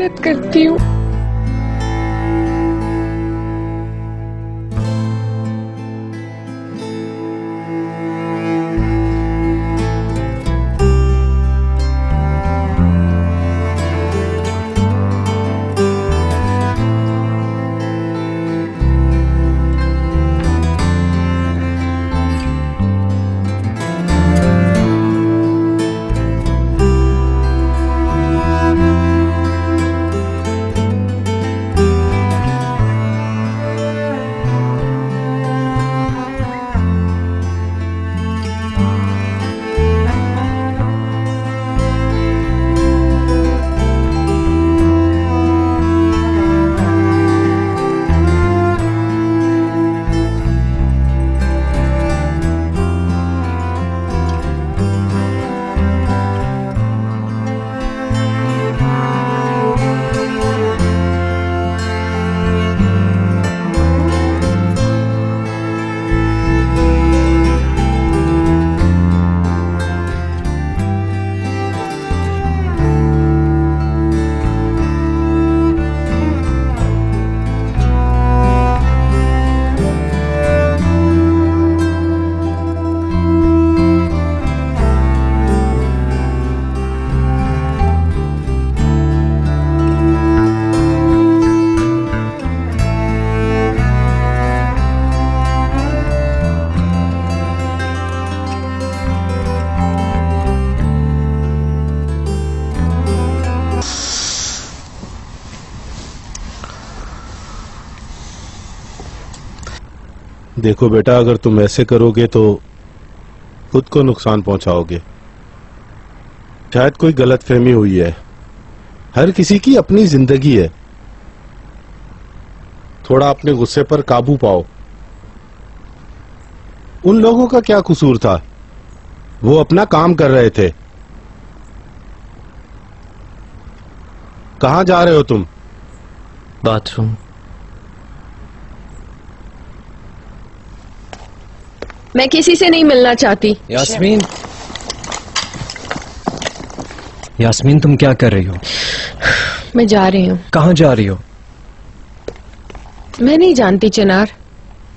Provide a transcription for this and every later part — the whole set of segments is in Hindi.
मदद करती हूँ। देखो बेटा, अगर तुम ऐसे करोगे तो खुद को नुकसान पहुंचाओगे। शायद कोई गलतफहमी हुई है। हर किसी की अपनी जिंदगी है। थोड़ा अपने गुस्से पर काबू पाओ। उन लोगों का क्या कसूर था? वो अपना काम कर रहे थे। कहां जा रहे हो तुम? बाथरूम। मैं किसी से नहीं मिलना चाहती। यास्मीन, यास्मीन तुम क्या कर रही हो? मैं जा रही हूँ। कहाँ जा रही हो? मैं नहीं जानती चिनार।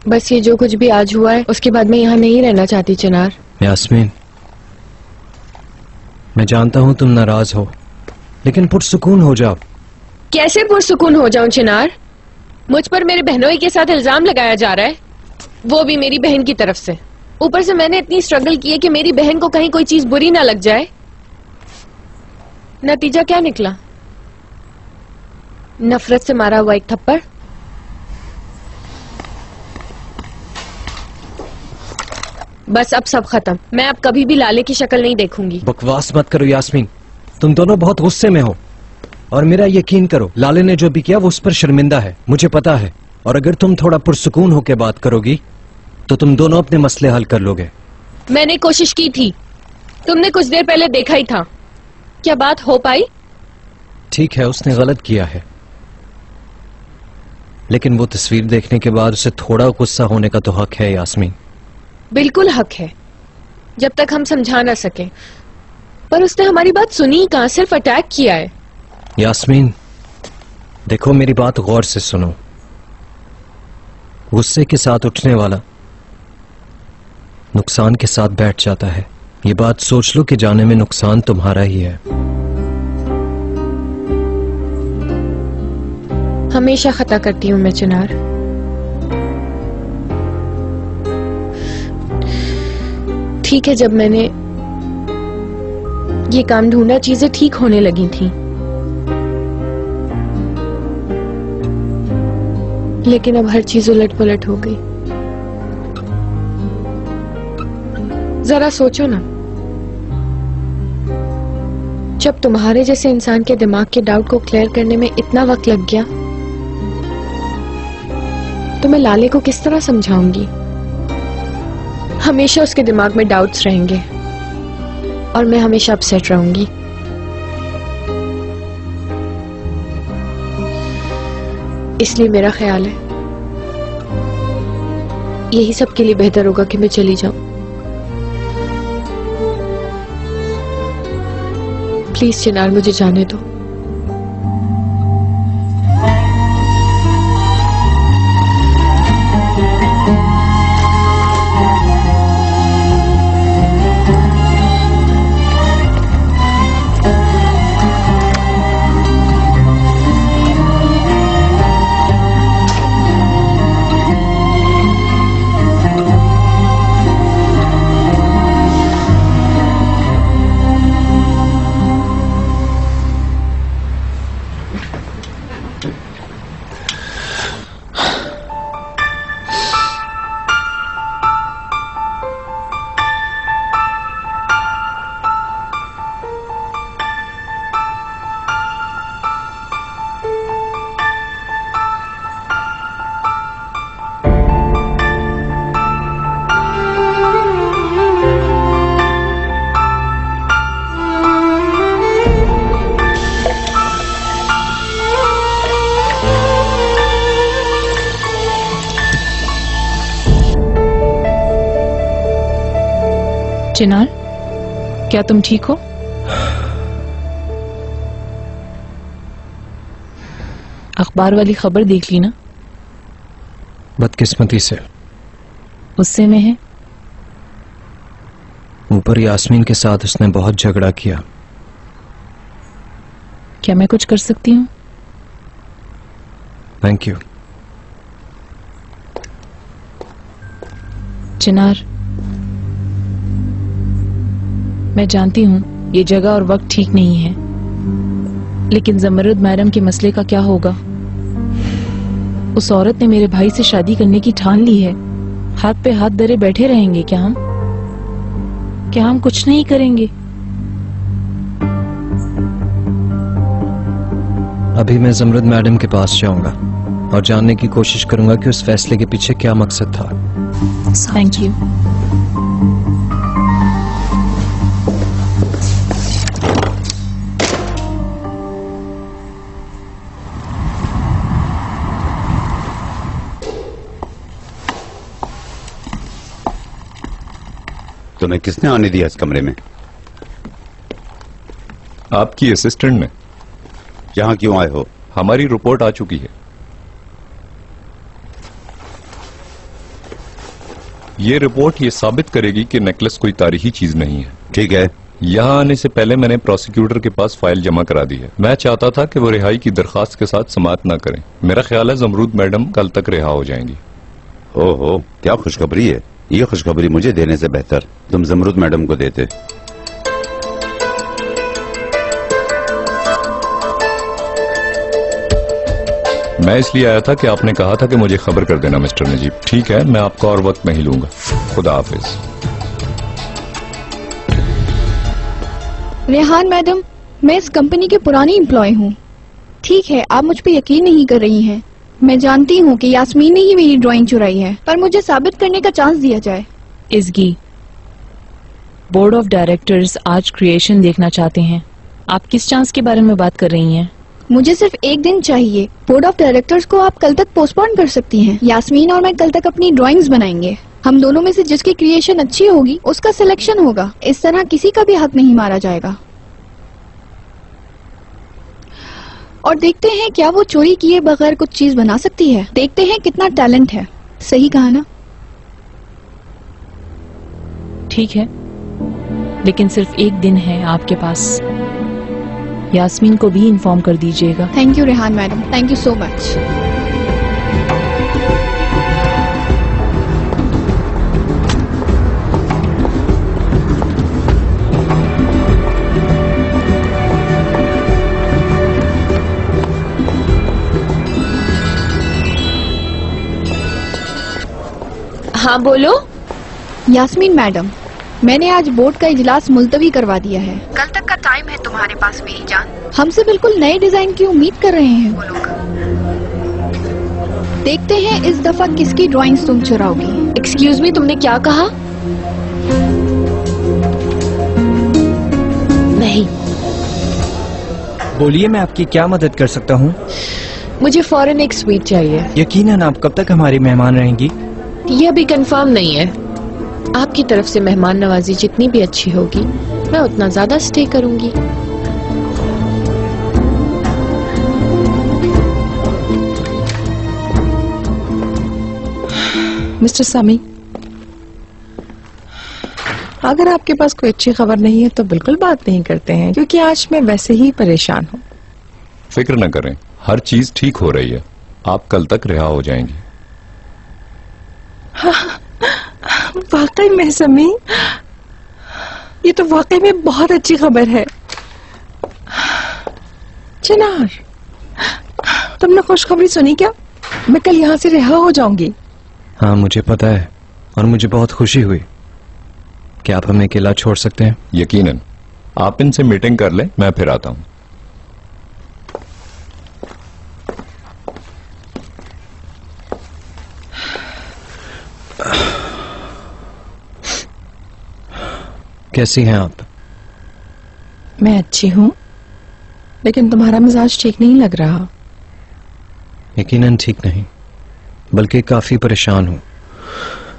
बस ये जो कुछ भी आज हुआ है उसके बाद मैं यहाँ नहीं रहना चाहती चिनार। यास्मीन, मैं जानता हूँ तुम नाराज हो, लेकिन पुरसुकून हो जाओ। कैसे पुरसुकून हो जाऊं चिनार? मुझ पर मेरे बहनोई के साथ इल्जाम लगाया जा रहा है, वो भी मेरी बहन की तरफ से। ऊपर से मैंने इतनी स्ट्रगल की है कि मेरी बहन को कहीं कोई चीज बुरी ना लग जाए। नतीजा क्या निकला? नफरत से मारा हुआ एक थप्पड़। बस अब सब खत्म। मैं अब कभी भी लाले की शक्ल नहीं देखूंगी। बकवास मत करो यास्मीन, तुम दोनों बहुत गुस्से में हो। और मेरा यकीन करो, लाले ने जो भी किया वो उस पर शर्मिंदा है, मुझे पता है। और अगर तुम थोड़ा पुरसुकून होकर बात करोगी तो तुम दोनों अपने मसले हल कर लोगे। मैंने कोशिश की थी, तुमने कुछ देर पहले देखा ही था। क्या बात हो पाई? ठीक है, उसने गलत किया है, लेकिन वो तस्वीर देखने के बाद उसे थोड़ा गुस्सा होने का तो हक है यास्मीन। बिल्कुल हक है, जब तक हम समझा ना सके। पर उसने हमारी बात सुनी कहां, सिर्फ अटैक किया है। यास्मीन देखो, मेरी बात गौर से सुनो। गुस्से के साथ उठने वाला नुकसान के साथ बैठ जाता है। ये बात सोच लो कि जाने में नुकसान तुम्हारा ही है। हमेशा खता करती हूं मैं चिनार। ठीक है, जब मैंने ये काम ढूंढा चीजें ठीक होने लगी थी, लेकिन अब हर चीज उलट पुलट हो गई। जरा सोचो ना, जब तुम्हारे जैसे इंसान के दिमाग के डाउट को क्लियर करने में इतना वक्त लग गया, तो मैं लाले को किस तरह समझाऊंगी? हमेशा उसके दिमाग में डाउट्स रहेंगे और मैं हमेशा अपसेट रहूंगी। इसलिए मेरा ख्याल है यही सबके लिए बेहतर होगा कि मैं चली जाऊं। प्लीज चिनार, मुझे जाने दो। चिनार, क्या तुम ठीक हो? अखबार वाली खबर देख ली ना? बदकिस्मती से गुस्से में है? ऊपर यास्मीन के साथ उसने बहुत झगड़ा किया। क्या मैं कुछ कर सकती हूँ? Thank you. चिनार, मैं जानती हूँ ये जगह और वक्त ठीक नहीं है, लेकिन जमरुद मैडम के मसले का क्या होगा? उस औरत ने मेरे भाई से शादी करने की ठान ली है। हाथ पे हाथ धरे बैठे रहेंगे क्या हम? क्या हम कुछ नहीं करेंगे? अभी मैं जमरुद मैडम के पास जाऊंगा और जानने की कोशिश करूंगा कि उस फैसले के पीछे क्या मकसद था। Thank you. तुम्हें किसने आने दिया इस कमरे में? आपकी असिस्टेंट ने। यहाँ क्यों आए हो? हमारी रिपोर्ट आ चुकी है। ये रिपोर्ट ये साबित करेगी कि नेकलेस कोई तारीखी चीज नहीं है। ठीक है। यहाँ आने से पहले मैंने प्रोसिक्यूटर के पास फाइल जमा करा दी है। मैं चाहता था कि वो रिहाई की दरखास्त के साथ समाअत ना करें। मेरा ख्याल है जमरूद मैडम कल तक रिहा हो जाएंगी। ओहो, क्या खुशखबरी है। ये खुशखबरी मुझे देने से बेहतर तुम जमरूद मैडम को देते। मैं इसलिए आया था कि आपने कहा था कि मुझे खबर कर देना मिस्टर नजीब। ठीक है, मैं आपका और वक्त नहीं लूंगा। खुदा हाफिज। रेहान मैडम, मैं इस कंपनी की पुरानी एम्प्लॉय हूँ। ठीक है, आप मुझ पे यकीन नहीं कर रही हैं। मैं जानती हूँ कि यास्मीन ने ही मेरी ड्राइंग चुराई है, पर मुझे साबित करने का चांस दिया जाए। इज़गी, बोर्ड ऑफ डायरेक्टर्स आज क्रिएशन देखना चाहते हैं। आप किस चांस के बारे में बात कर रही हैं? मुझे सिर्फ एक दिन चाहिए। बोर्ड ऑफ डायरेक्टर्स को आप कल तक पोस्टपोन कर सकती हैं। यास्मीन और मैं कल तक अपनी ड्राइंग्स बनाएंगे। हम दोनों में से जिसकी क्रिएशन अच्छी होगी उसका सिलेक्शन होगा। इस तरह किसी का भी हक नहीं मारा जाएगा। और देखते हैं क्या वो चोरी किए बगैर कुछ चीज बना सकती है। देखते हैं कितना टैलेंट है। सही कहा ना? ठीक है, लेकिन सिर्फ एक दिन है आपके पास। यास्मीन को भी इन्फॉर्म कर दीजिएगा। Thank you Rehan madam, thank you so much. हाँ बोलो। यास्मीन मैडम, मैंने आज बोर्ड का इजलास मुलतवी करवा दिया है। कल तक का टाइम है तुम्हारे पास मेरी जान। हमसे बिल्कुल नए डिजाइन की उम्मीद कर रहे हैं वो लोग। देखते हैं इस दफा किसकी ड्राइंग्स तुम चुराओगी। एक्सक्यूज मी, तुमने क्या कहा? नहीं। बोलिए, मैं आपकी क्या मदद कर सकता हूँ? मुझे फौरन एक स्वीट चाहिए। यकीनन। आप कब तक हमारी मेहमान रहेंगी? ये अभी कंफर्म नहीं है। आपकी तरफ से मेहमान नवाजी जितनी भी अच्छी होगी मैं उतना ज्यादा स्टे करूंगी। मिस्टर सामी, अगर आपके पास कोई अच्छी खबर नहीं है तो बिल्कुल बात नहीं करते हैं, क्योंकि आज मैं वैसे ही परेशान हूँ। फिक्र न करें, हर चीज ठीक हो रही है। आप कल तक रिहा हो जाएंगी। वाकई में समी, ये तो वाकई में बहुत अच्छी खबर है। चिनार, तुमने खुशखबरी सुनी क्या? मैं कल यहाँ से रिहा हो जाऊंगी। हाँ, मुझे पता है और मुझे बहुत खुशी हुई। क्या आप हमें अकेला छोड़ सकते हैं? यकीनन। आप इनसे मीटिंग कर लें, मैं फिर आता हूँ। कैसी हैं आप? मैं अच्छी हूँ, लेकिन तुम्हारा मिजाज ठीक नहीं लग रहा। यकीनन ठीक नहीं, बल्कि काफी परेशान हूं।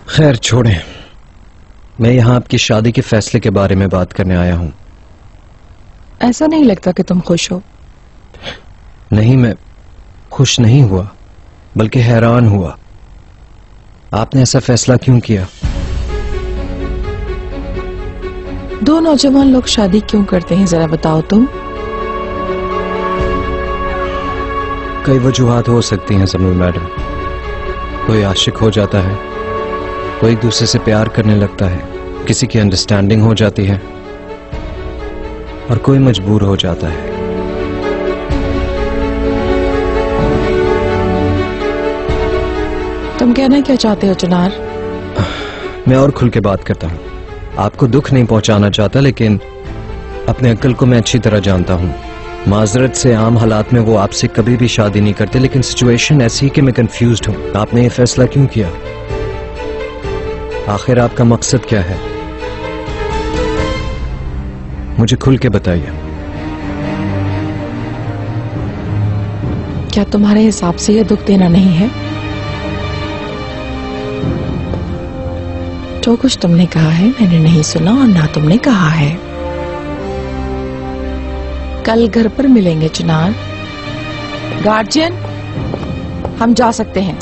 खैर छोड़ें। मैं यहाँ आपकी शादी के फैसले के बारे में बात करने आया हूँ। ऐसा नहीं लगता कि तुम खुश हो। नहीं, मैं खुश नहीं हुआ, बल्कि हैरान हुआ। आपने ऐसा फैसला क्यों किया? दो नौजवान लोग शादी क्यों करते हैं, जरा बताओ तुम। कई वजूहात हो सकती हैं जमीर मैडम। कोई आशिक हो जाता है, कोई एक दूसरे से प्यार करने लगता है, किसी की अंडरस्टैंडिंग हो जाती है और कोई मजबूर हो जाता है। तुम कहना क्या चाहते हो चिनार? मैं और खुल के बात करता हूँ। आपको दुख नहीं पहुंचाना चाहता, लेकिन अपने अक्ल को मैं अच्छी तरह जानता हूँ। माजरत से आम हालात में वो आपसे कभी भी शादी नहीं करते, लेकिन सिचुएशन ऐसी है कि मैं कंफ्यूज्ड हूँ। आपने ये फैसला क्यों किया? आखिर आपका मकसद क्या है? मुझे खुल के बताइए। क्या तुम्हारे हिसाब से यह दुख देना नहीं है? जो कुछ तुमने कहा है मैंने नहीं सुना और ना तुमने कहा है। कल घर पर मिलेंगे चिनार। गार्जियन, हम जा सकते हैं।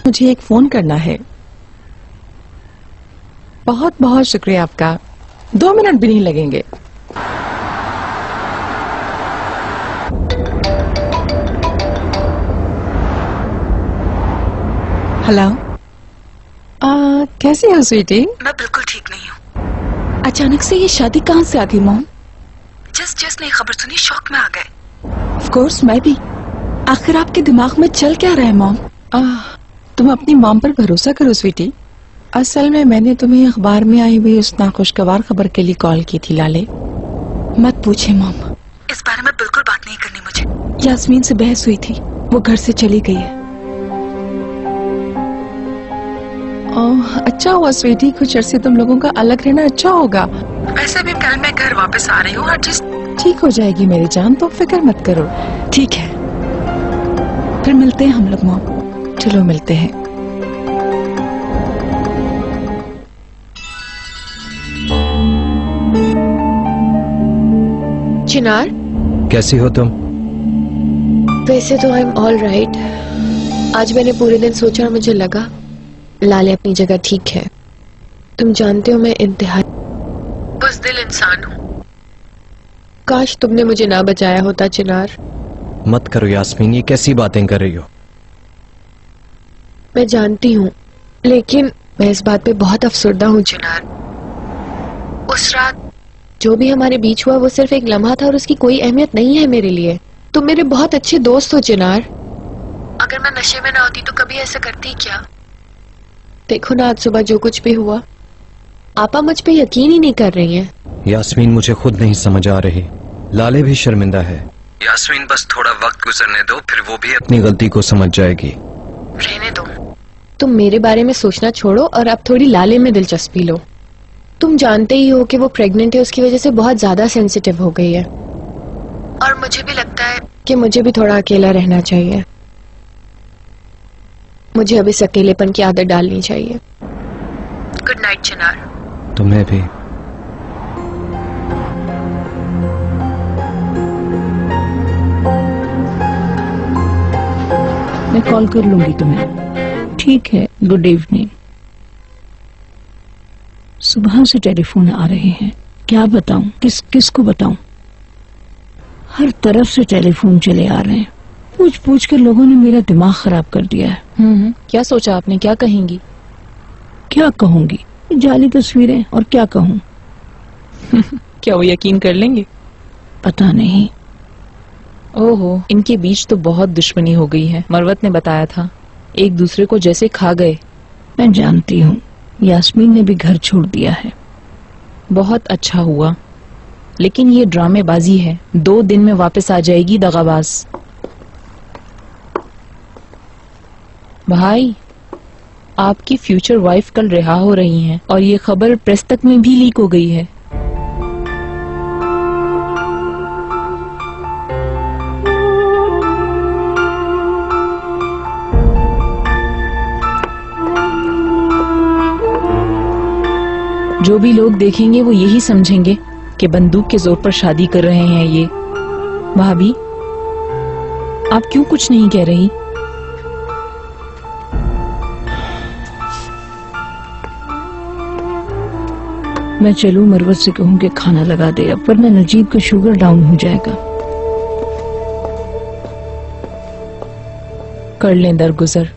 मुझे एक फोन करना है। बहुत बहुत शुक्रिया आपका। 2 मिनट भी नहीं लगेंगे। हेलो, कैसे हो स्वीटी? मैं बिल्कुल ठीक नहीं हूँ। अचानक से ये शादी कहाँ से आ गई मॉम? जस्ट नई खबर सुनी, शौक में आ गए। ऑफ कोर्स मैं भी। आखिर आपके दिमाग में चल क्या रहा है मॉम? तुम अपनी मॉम पर भरोसा करो स्वीटी। असल में मैंने तुम्हें अखबार में आई हुई उस नाखुशगवार खबर के लिए कॉल की थी लाले। मत पूछे मॉम, इस बारे में बिल्कुल बात नहीं करनी मुझे। यास्मीन से बहस हुई थी, वो घर से चली गई है। ओह, अच्छा हुआ स्वीटी, कुछ अरसे तुम लोगों का अलग रहना अच्छा होगा। वैसे भी कल मैं घर वापस आ रही हूँ और ठीक हो जाएगी मेरी जान, तो फिक्र मत करो। ठीक है, फिर मिलते हैं हम लोग मॉम। चलो मिलते हैं। चिनार, कैसी हो तुम? वैसे तो आई एम ऑल राइट। आज मैंने पूरे दिन सोचा और मुझे लगा लाले अपनी जगह ठीक है। तुम जानते हो मैं इंतहाई बुज़दिल इंसान हूँ। काश तुमने मुझे ना बचाया होता चिनार। मत करो यास्मीन, ये कैसी बातें कर रही हो? मैं जानती हूँ, लेकिन मैं इस बात पे बहुत अफसरदा हूँ चिनार। उस रात जो भी हमारे बीच हुआ वो सिर्फ एक लम्हा था और उसकी कोई अहमियत नहीं है मेरे लिए। तुम मेरे बहुत अच्छे दोस्त हो चिनार। अगर मैं नशे में ना होती तो कभी ऐसा करती क्या? देखो ना आज सुबह जो कुछ भी हुआ। आपा मुझ पे यकीन ही नहीं कर रही हैं। यास्मीन मुझे खुद नहीं समझ आ रही। लाले भी शर्मिंदा है। यास्मीन बस थोड़ा वक्त गुजरने दो, फिर वो भी अपनी गलती को समझ जाएगी। रहने दो। तुम मेरे बारे में सोचना छोड़ो और अब थोड़ी लाले में दिलचस्पी लो। तुम जानते ही हो कि वो प्रेग्नेंट है, उसकी वजह से बहुत ज्यादा सेंसिटिव हो गई है और मुझे भी लगता है कि मुझे भी थोड़ा अकेला रहना चाहिए। मुझे अब इस अकेलेपन की आदत डालनी चाहिए। गुड नाइट चिनार। तुम्हें भी। मैं कॉल कर लूंगी तुम्हें। ठीक है, गुड इवनिंग। सुबह से टेलीफोन आ रहे हैं, क्या बताऊं, किसको बताऊं? हर तरफ से टेलीफोन चले आ रहे हैं। पूछ पूछ कर लोगों ने मेरा दिमाग खराब कर दिया है। क्या सोचा आपने, क्या कहेंगी? क्या कहूंगी, जाली तस्वीरें, और क्या कहूं? क्या वो यकीन कर लेंगे? पता नहीं। ओहो, इनके बीच तो बहुत दुश्मनी हो गई है। मरवत ने बताया था, एक दूसरे को जैसे खा गए। मैं जानती हूँ, यास्मीन ने भी घर छोड़ दिया है। बहुत अच्छा हुआ, लेकिन ये ड्रामेबाजी है। 2 दिन में वापस आ जाएगी दगाबाज। भाई, आपकी फ्यूचर वाइफ कल रिहा हो रही हैं और ये खबर प्रेस तक में भी लीक हो गई है। जो भी लोग देखेंगे वो यही समझेंगे कि बंदूक के जोर पर शादी कर रहे हैं ये। भाभी, आप क्यों कुछ नहीं कह रही? मैं चलूं मरवत से कहूं कि खाना लगा दे अब, वरना नजीब का शुगर डाउन हो जाएगा। कर लें दरगुजर।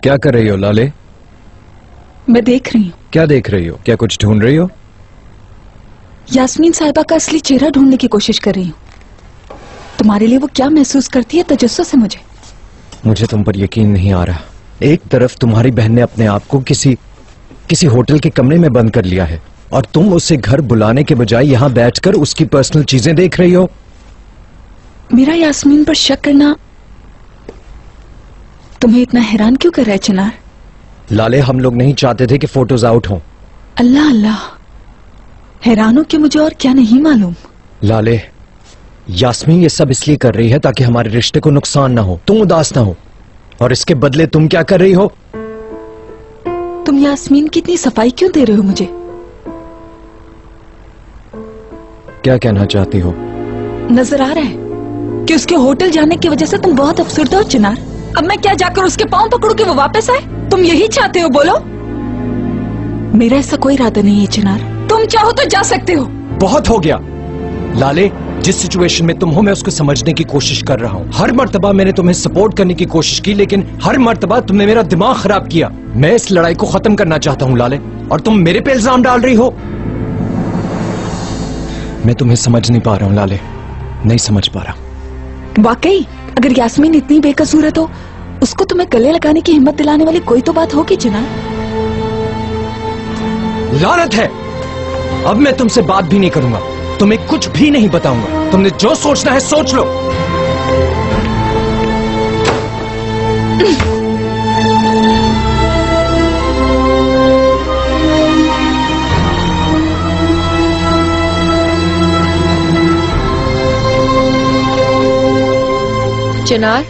क्या कर रही हो लाले? मैं देख रही हूँ। क्या देख रही हो? क्या कुछ ढूंढ रही हो? यास्मीन साहिबा का असली चेहरा ढूंढने की कोशिश कर रही हूँ। तुम्हारे लिए वो क्या महसूस करती है तजस्सुस से मुझे तुम पर यकीन नहीं आ रहा। एक तरफ तुम्हारी बहन ने अपने आप को किसी होटल के कमरे में बंद कर लिया है और तुम उसे घर बुलाने के बजाय यहाँ बैठकर उसकी पर्सनल चीजें देख रही हो। मेरा यास्मीन पर शक करना तुम्हें इतना हैरान क्यों कर रहा है चिनार? लाले, हम लोग नहीं चाहते थे कि फोटोज आउट हों। अल्लाह अल्लाह, हैरान हो कि मुझे और क्या नहीं मालूम। लाले, यास्मीन ये सब इसलिए कर रही है ताकि हमारे रिश्ते को नुकसान ना हो, तुम उदास ना हो, और इसके बदले तुम क्या कर रही हो? तुम यास्मीन की इतनी सफाई क्यों दे रहे हो मुझे? क्या कहना चाहती हो? नजर आ रहा है कि उसके होटल जाने की वजह से तुम बहुत अफसरदा हो चिनार। अब मैं क्या जाकर उसके पांव पकड़ूं कि वो वापस आए? तुम यही चाहते हो? बोलो। मेरा ऐसा कोई इरादा नहीं है चिनार, तुम चाहो तो जा सकते हो। बहुत हो गया लाले, जिस सिचुएशन में तुम हो मैं उसको समझने की कोशिश कर रहा हूँ। हर मर्तबा मैंने तुम्हें सपोर्ट करने की कोशिश की, लेकिन हर मर्तबा तुमने मेरा दिमाग खराब किया। मैं इस लड़ाई को खत्म करना चाहता हूँ लाले, और तुम मेरे पे इल्जाम डाल रही हो। मैं तुम्हें समझ नहीं पा रहा हूँ लाले, नहीं समझ पा रहा। वाकई अगर यास्मीन इतनी बेकसूर है तो उसको तुम्हें गले लगाने की हिम्मत दिलाने वाली कोई तो बात होगी चिनार। लानत है, अब मैं तुमसे बात भी नहीं करूंगा, तुम्हें कुछ भी नहीं बताऊंगा। तुमने जो सोचना है सोच लो। चिनार,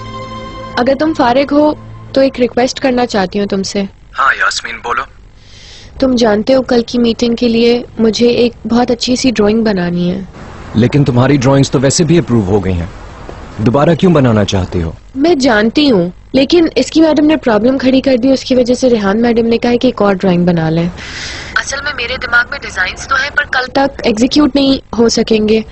अगर तुम फारिग हो तो एक रिक्वेस्ट करना चाहती हूँ तुमसे। हाँ यास्मीन बोलो। तुम जानते हो कल की मीटिंग के लिए मुझे एक बहुत अच्छी सी ड्राइंग बनानी है। लेकिन तुम्हारी ड्राइंग्स तो वैसे भी अप्रूव हो गई हैं, दोबारा क्यों बनाना चाहती हो? मैं जानती हूँ, लेकिन इसकी मैडम ने प्रॉब्लम खड़ी कर दी, उसकी वजह से रेहान मैडम ने कहा कि एक और ड्राइंग बना लें। असल में मेरे दिमाग में डिजाइन्स तो हैं पर कल तक एग्जीक्यूट नहीं हो सकेंगे।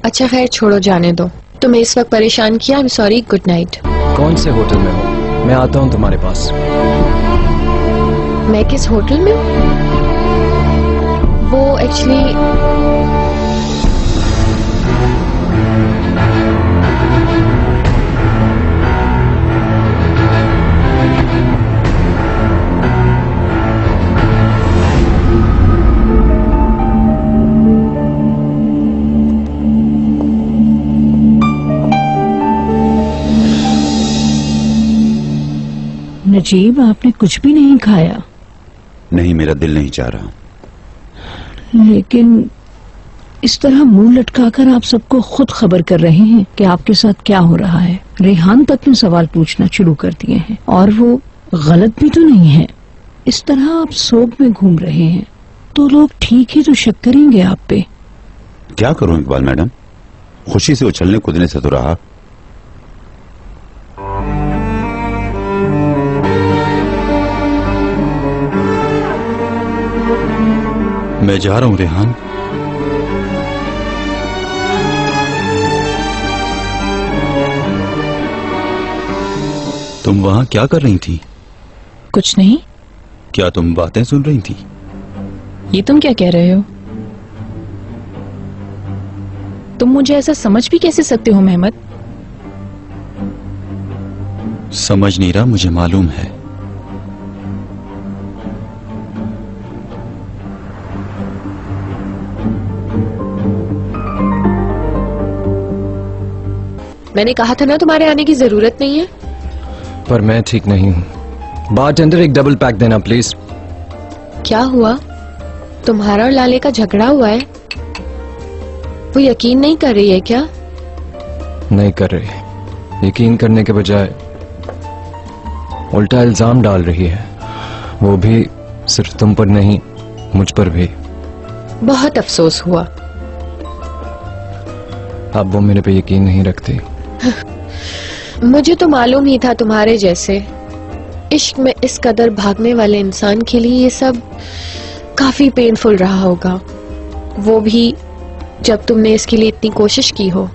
अच्छा खैर छोड़ो, जाने दो। तुम्हें इस वक्त परेशान किया, I am sorry, good night. कौन से होटल में हो? मैं आता हूँ तुम्हारे पास। मैं किस होटल में हूँ? वो एक्चुअली नजीब, आपने कुछ भी नहीं खाया? नहीं, मेरा दिल नहीं चाह रहा। लेकिन इस तरह मुंह लटकाकर आप सबको खुद खबर कर रहे हैं कि आपके साथ क्या हो रहा है। रेहान तक ने सवाल पूछना शुरू कर दिए हैं, और वो गलत भी तो नहीं है। इस तरह आप सोग में घूम रहे हैं तो लोग ठीक ही तो शक करेंगे आप पे। क्या करूं इकबाल मैडम, खुशी से उछलने कूदने से तो रहा। मैं जा रहा हूं रेहान। तुम वहां क्या कर रही थी? कुछ नहीं। क्या तुम बातें सुन रही थी? ये तुम क्या कह रहे हो? तुम मुझे ऐसा समझ भी कैसे सकते हो मेहमद? समझ नहीं रहा, मुझे मालूम है। मैंने कहा था ना तुम्हारे आने की जरूरत नहीं है। पर मैं ठीक नहीं हूँ। बारटेंडर, एक डबल पैक देना प्लीज। क्या हुआ? तुम्हारा और लाले का झगड़ा हुआ है? वो यकीन नहीं कर रही है क्या? नहीं कर रही। यकीन करने के बजाय उल्टा इल्जाम डाल रही है, वो भी सिर्फ तुम पर नहीं, मुझ पर भी। बहुत अफसोस हुआ। अब वो मेरे पे यकीन नहीं रखती। मुझे तो मालूम ही था तुम्हारे जैसे इश्क में इस कदर भागने वाले इंसान के लिए ये सब काफी पेनफुल रहा होगा, वो भी जब तुमने इसके लिए इतनी कोशिश की हो।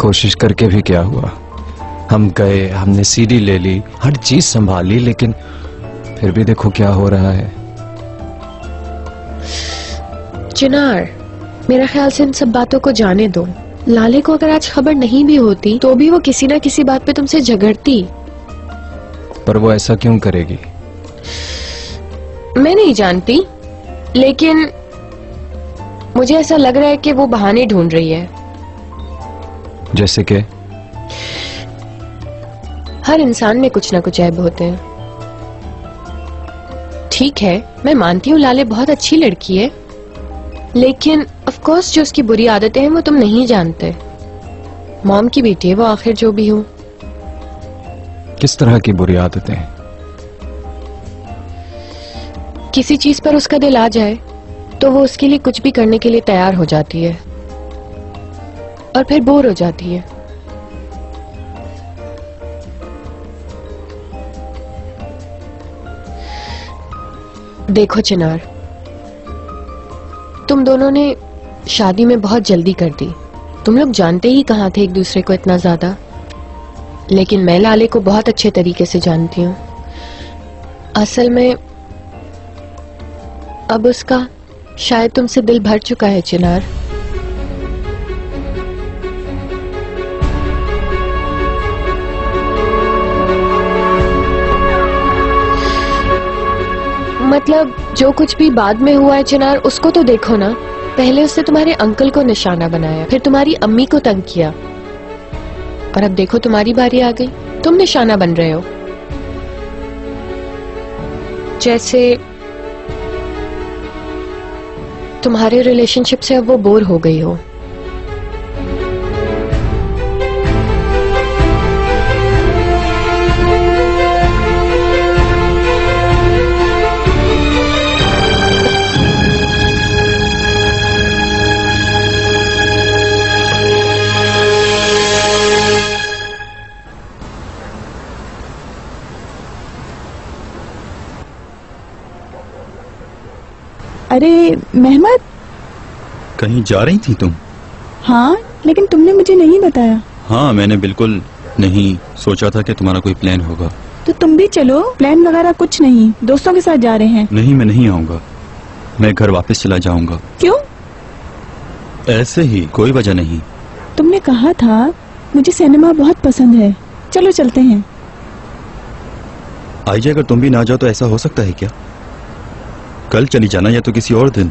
कोशिश करके भी क्या हुआ? हम गए, हमने सीडी ले ली, हर चीज संभाली, लेकिन फिर भी देखो क्या हो रहा है। चिनार, मेरा ख्याल से इन सब बातों को जाने दो। लाले को अगर आज खबर नहीं भी होती तो भी वो किसी ना किसी बात पे तुमसे झगड़ती। पर वो ऐसा क्यों करेगी? मैं नहीं जानती, लेकिन मुझे ऐसा लग रहा है कि वो बहाने ढूंढ रही है। जैसे कि? हर इंसान में कुछ ना कुछ ऐब होते हैं। ठीक है, मैं मानती हूँ लाले बहुत अच्छी लड़की है, लेकिन ऑफ कोर्स जो उसकी बुरी आदतें हैं वो तुम नहीं जानते। मॉम की बेटी है वो, आखिर जो भी हो। किस तरह की बुरी आदतें? किसी चीज पर उसका दिल आ जाए तो वो उसके लिए कुछ भी करने के लिए तैयार हो जाती है और फिर बोर हो जाती है। देखो चिनार, तुम दोनों ने शादी में बहुत जल्दी कर दी। तुम लोग जानते ही कहाँ थे एक दूसरे को इतना ज्यादा, लेकिन मैं लाले को बहुत अच्छे तरीके से जानती हूँ। असल में अब उसका शायद तुमसे दिल भर चुका है चिनार। मतलब जो कुछ भी बाद में हुआ है चिनार, उसको तो देखो ना। पहले उसने तुम्हारे अंकल को निशाना बनाया, फिर तुम्हारी अम्मी को तंग किया, और अब देखो तुम्हारी बारी आ गई, तुम निशाना बन रहे हो। जैसे तुम्हारे रिलेशनशिप से अब वो बोर हो गई हो। अरे मेहमत, कहीं जा रही थी तुम? हाँ, लेकिन तुमने मुझे नहीं बताया। हाँ, मैंने बिल्कुल नहीं सोचा था कि तुम्हारा कोई प्लान होगा। तो तुम भी चलो। प्लान वगैरह कुछ नहीं, दोस्तों के साथ जा रहे हैं। नहीं, मैं नहीं आऊंगा, मैं घर वापस चला जाऊंगा। क्यों? ऐसे ही, कोई वजह नहीं। तुमने कहा था मुझे सिनेमा बहुत पसंद है, चलो चलते हैं। आइए, अगर तुम भी ना जाओ तो ऐसा हो सकता है क्या? कल चली जाना या तो किसी और दिन।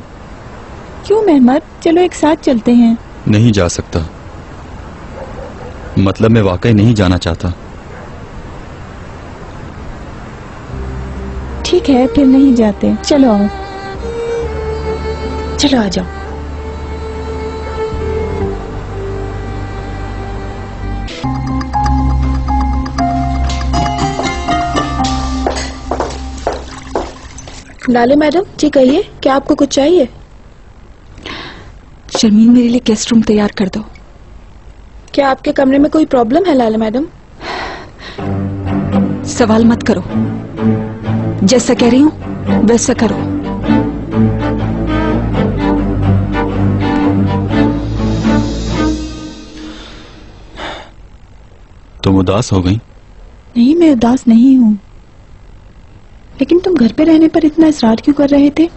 क्यों मेहमत, चलो एक साथ चलते हैं। नहीं जा सकता, मतलब मैं वाकई नहीं जाना चाहता। ठीक है, फिर नहीं जाते। चलो आओ, चलो आ जाओ। लाले मैडम जी, कहिए, क्या आपको कुछ चाहिए? शर्मीन, मेरे लिए गेस्ट रूम तैयार कर दो। क्या आपके कमरे में कोई प्रॉब्लम है लाले मैडम? सवाल मत करो, जैसा कह रही हूँ वैसा करो। तुम उदास हो गई? नहीं, मैं उदास नहीं हूँ, लेकिन तुम घर पे रहने पर इतना इसरार क्यों कर रहे थे?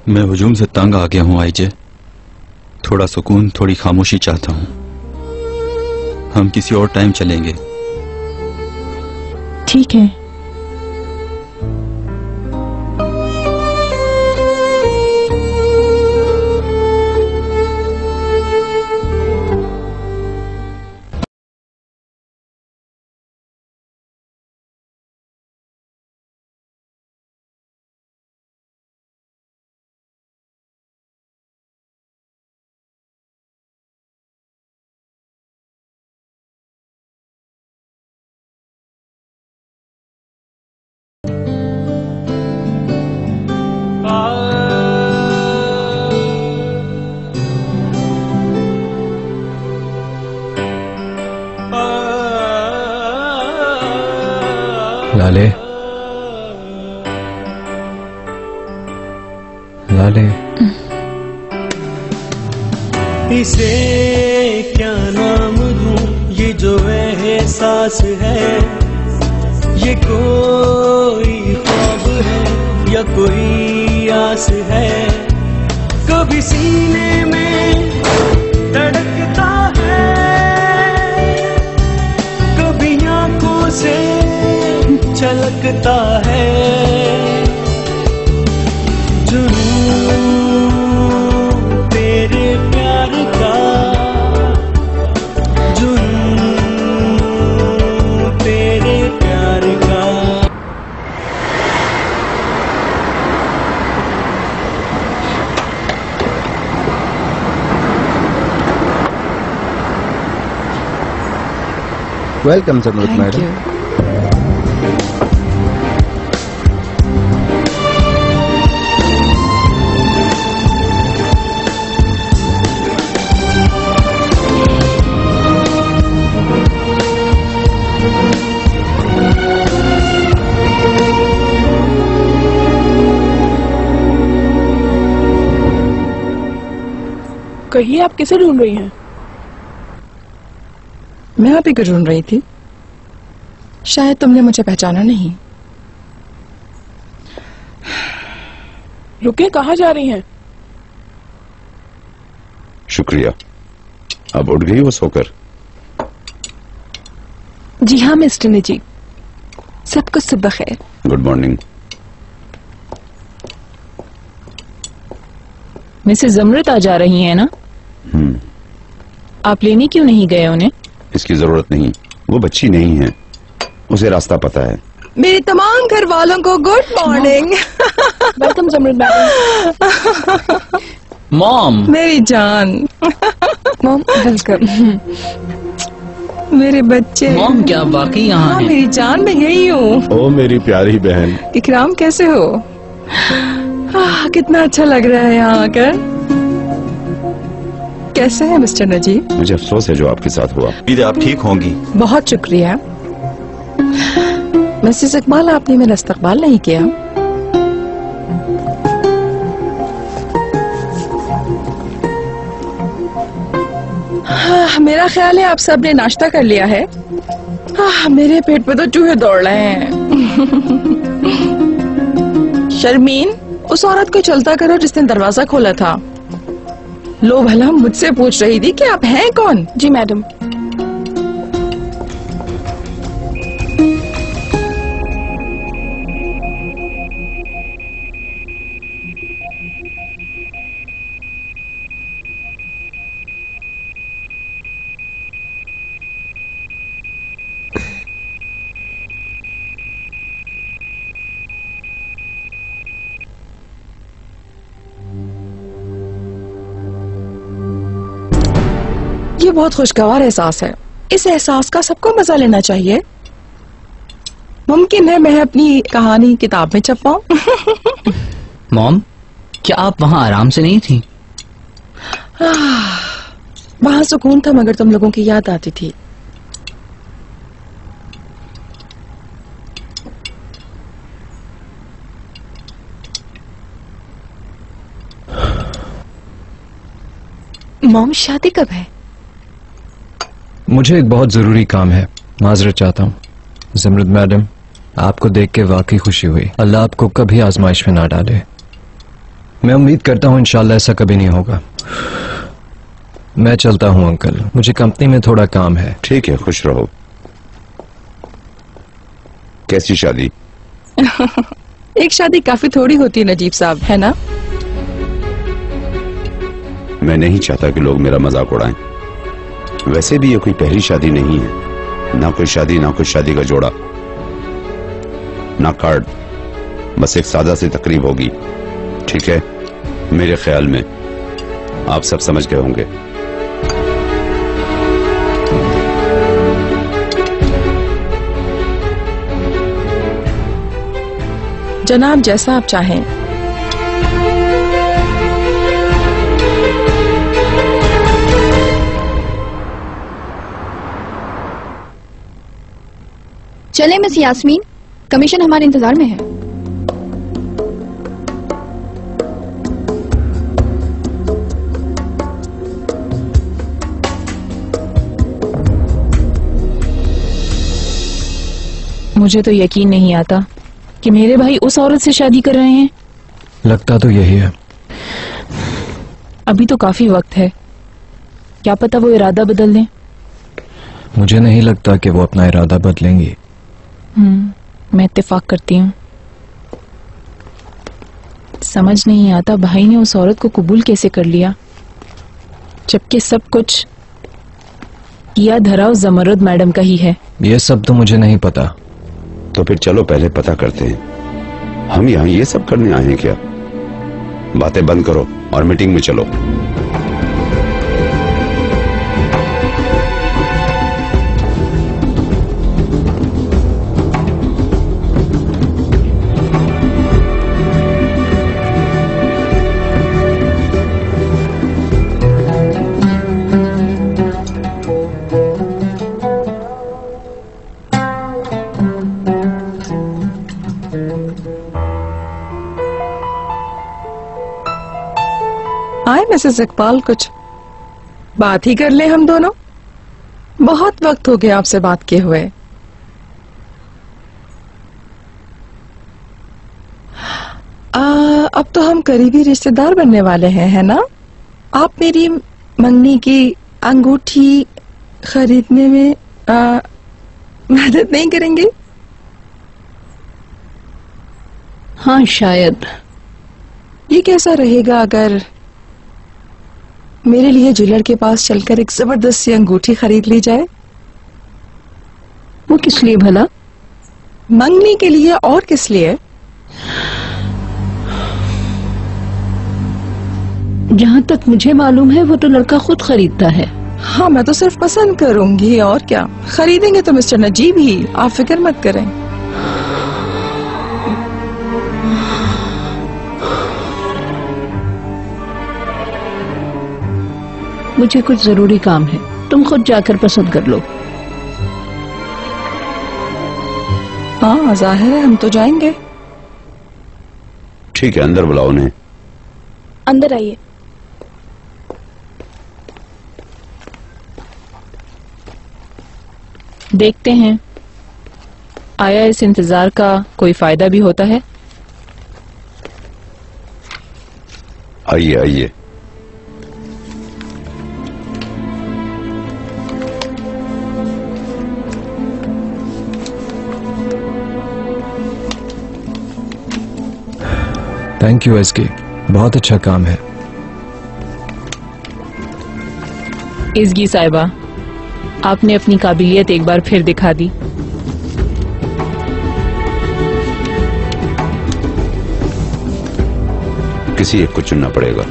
मैं हुजूम से तंग आ गया हूँ आईजे। थोड़ा सुकून, थोड़ी खामोशी चाहता हूँ। हम किसी और टाइम चलेंगे। ठीक है। लाले, लाले। इसे क्या नाम दूं, ये जो एहसास है, ये कोई ख्वाब है या कोई आस है। कभी सीने में धड़कता है, कभी आंखों से छलकता है। जुनून तेरे प्यार का, जुनून तेरे प्यार का। Welcome Zamrud madam. कहिए, आप किसे ढूंढ रही हैं? मैं आप ही को ढूंढ रही थी। शायद तुमने मुझे पहचाना नहीं। रुके, कहाँ जा रही हैं? शुक्रिया, अब उठ गई वो सोकर। जी हाँ मिस्टर नजीब, सबको सुबह खैर। Good morning. मिसेस जमरुद आ जा रही हैं ना? आप लेने क्यों नहीं गए उन्हें? इसकी जरूरत नहीं, वो बच्ची नहीं है, उसे रास्ता पता है। मेरे तमाम घर वालों को good morning. Welcome Zamrud madam. Mom. मेरी जान। Mom welcome. मेरे बच्चे। मॉम क्या बाकी यहाँ हाँ, हैं? मेरी जान, मैं यही हूँ। ओ मेरी प्यारी बहन। इकराम कैसे हो? कितना अच्छा लग रहा है यहाँ आकर। कैसे है मिस्टर नजीब? मुझे अफसोस है जो आपके साथ हुआ। आप ठीक होंगी? बहुत शुक्रिया। मिसेस इकबाल, आपने मेरा इस्तकबाल नहीं किया। मेरा ख्याल है आप सबने नाश्ता कर लिया है। मेरे पेट पे तो चूहे दौड़ रहे हैं। शर्मीन, उस औरत को चलता करो जिसने दरवाजा खोला था। लो भला, मुझसे पूछ रही थी कि आप हैं कौन? जी मैडम। ये बहुत खुशगवार एहसास है। इस एहसास का सबको मजा लेना चाहिए। मुमकिन है मैं अपनी कहानी किताब में छपाऊं। मॉम, क्या आप वहाँ आराम से नहीं थी? वहां सुकून था, मगर तुम लोगों की याद आती थी। मॉम, शादी कब है? मुझे एक बहुत जरूरी काम है, माजरत चाहता हूँ। जमरुद मैडम, आपको देख के वाकई खुशी हुई। अल्लाह आपको कभी आजमाइश में ना डाले। मैं उम्मीद करता हूँ इंशाल्लाह ऐसा कभी नहीं होगा। मैं चलता हूँ अंकल, मुझे कंपनी में थोड़ा काम है। ठीक है, खुश रहो। कैसी शादी? एक शादी काफी थोड़ी होती है नजीब साहब, है ना? मैं नहीं चाहता कि लोग मेरा मजाक उड़ाएं। वैसे भी ये कोई पहली शादी नहीं है। ना कोई शादी, ना कोई शादी का जोड़ा, ना कार्ड, बस एक सादा सी तकरीब होगी। ठीक है, मेरे ख्याल में आप सब समझ गए होंगे। जनाब, जैसा आप चाहें। चले मिस यास्मीन, कमीशन हमारे इंतजार में है। मुझे तो यकीन नहीं आता कि मेरे भाई उस औरत से शादी कर रहे हैं। लगता तो यही है। अभी तो काफी वक्त है, क्या पता वो इरादा बदल दें। मुझे नहीं लगता कि वो अपना इरादा बदलेंगी। मैं इत्तेफाक करती हूँ। समझ नहीं आता भाई ने उस औरत को कबूल कैसे कर लिया, जबकि सब कुछ किया धरा उस जमरुद मैडम का ही है। ये सब तो मुझे नहीं पता। तो फिर चलो पहले पता करते हैं। हम यहाँ ये सब करने आए हैं क्या? बातें बंद करो और मीटिंग में चलो। आए मिसेस इकबाल, कुछ बात ही कर ले हम दोनों। बहुत वक्त हो गया आपसे बात किए हुए। अब तो हम करीबी रिश्तेदार बनने वाले हैं, है ना? आप मेरी मंगनी की अंगूठी खरीदने में मदद नहीं करेंगे? हाँ शायद। ये कैसा रहेगा अगर मेरे लिए ज्वेलर के पास चलकर एक जबरदस्त सी अंगूठी खरीद ली जाए? वो किस लिए भला? मंगनी के लिए, और किस लिए? जहाँ तक मुझे मालूम है वो तो लड़का खुद खरीदता है। हाँ, मैं तो सिर्फ पसंद करूंगी, और क्या। खरीदेंगे तो मिस्टर नजीब ही, आप फिक्र मत करें। मुझे कुछ जरूरी काम है, तुम खुद जाकर पसंद कर लो। हाँ जाहिर है, हम तो जाएंगे। ठीक है, अंदर बुलाओ उन्हें। अंदर आइए। देखते हैं आया इस इंतजार का कोई फायदा भी होता है। आइए आइए। थैंक यू एसके, बहुत अच्छा काम है। इज़गी साहिबा, आपने अपनी काबिलियत एक बार फिर दिखा दी। किसी एक को चुनना पड़ेगा।